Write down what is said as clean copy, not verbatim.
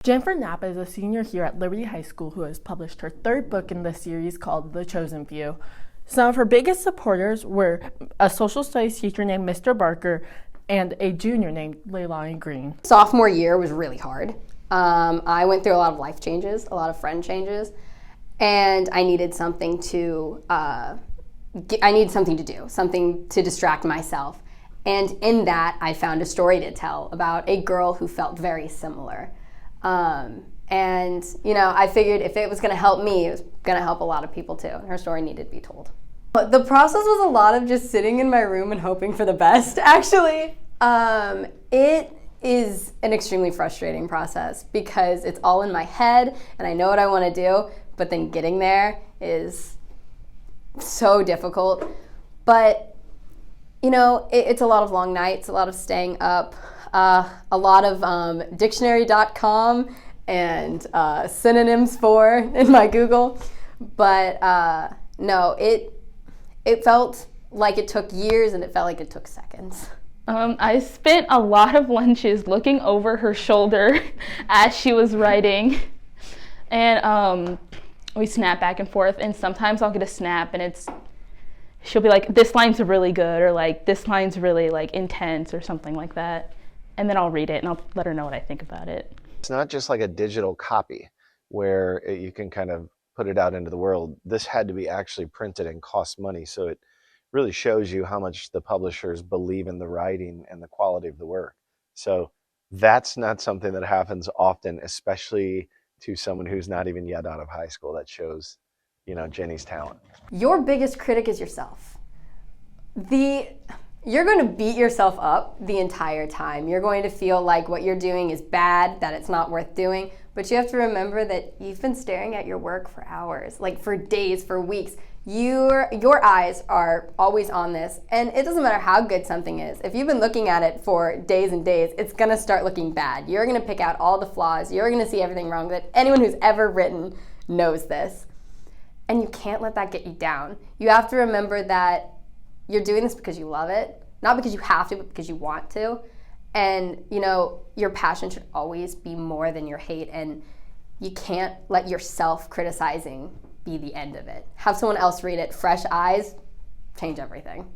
Jennifer Knapp is a senior here at Liberty High School who has published her third book in the series called The Chosen Few. Some of her biggest supporters were a social studies teacher named Mr. Barker and a junior named Leilani Green. Sophomore year was really hard. I went through a lot of life changes, a lot of friend changes, and I needed something to do, something to distract myself. And in that, I found a story to tell about a girl who felt very similar. And I figured if it was going to help me, it was going to help a lot of people too. And her story needed to be told. But the process was a lot of just sitting in my room and hoping for the best, actually. It is an extremely frustrating process because it's all in my head and I know what I want to do, but then getting there is so difficult. But, it's a lot of long nights, a lot of staying up, a lot of dictionary.com and synonyms for in my Google. But no, it felt like it took years and it felt like it took seconds. I spent a lot of lunches looking over her shoulder as she was writing, and we snap back and forth, and sometimes I'll get a snap and she'll be like, this line's really good, or like, this line's really like intense or something like that, and then I'll read it and I'll let her know what I think about it. It's not just like a digital copy where you can kind of put it out into the world. This had to be actually printed and cost money, so it really shows you how much the publishers believe in the writing and the quality of the work. So that's not something that happens often, especially to someone who's not even yet out of high school. That shows, Jenny's talent. Your biggest critic is yourself. You're going to beat yourself up the entire time. You're going to feel like what you're doing is bad, that it's not worth doing, but you have to remember that you've been staring at your work for hours, like for days, for weeks. Your eyes are always on this, and it doesn't matter how good something is. If you've been looking at it for days and days, it's gonna start looking bad. You're gonna pick out all the flaws. You're gonna see everything wrong. That anyone who's ever written knows this. And you can't let that get you down. You have to remember that you're doing this because you love it, not because you have to, but because you want to. And your passion should always be more than your hate, and you can't let your self-criticizing be the end of it. Have someone else read it. Fresh eyes change everything.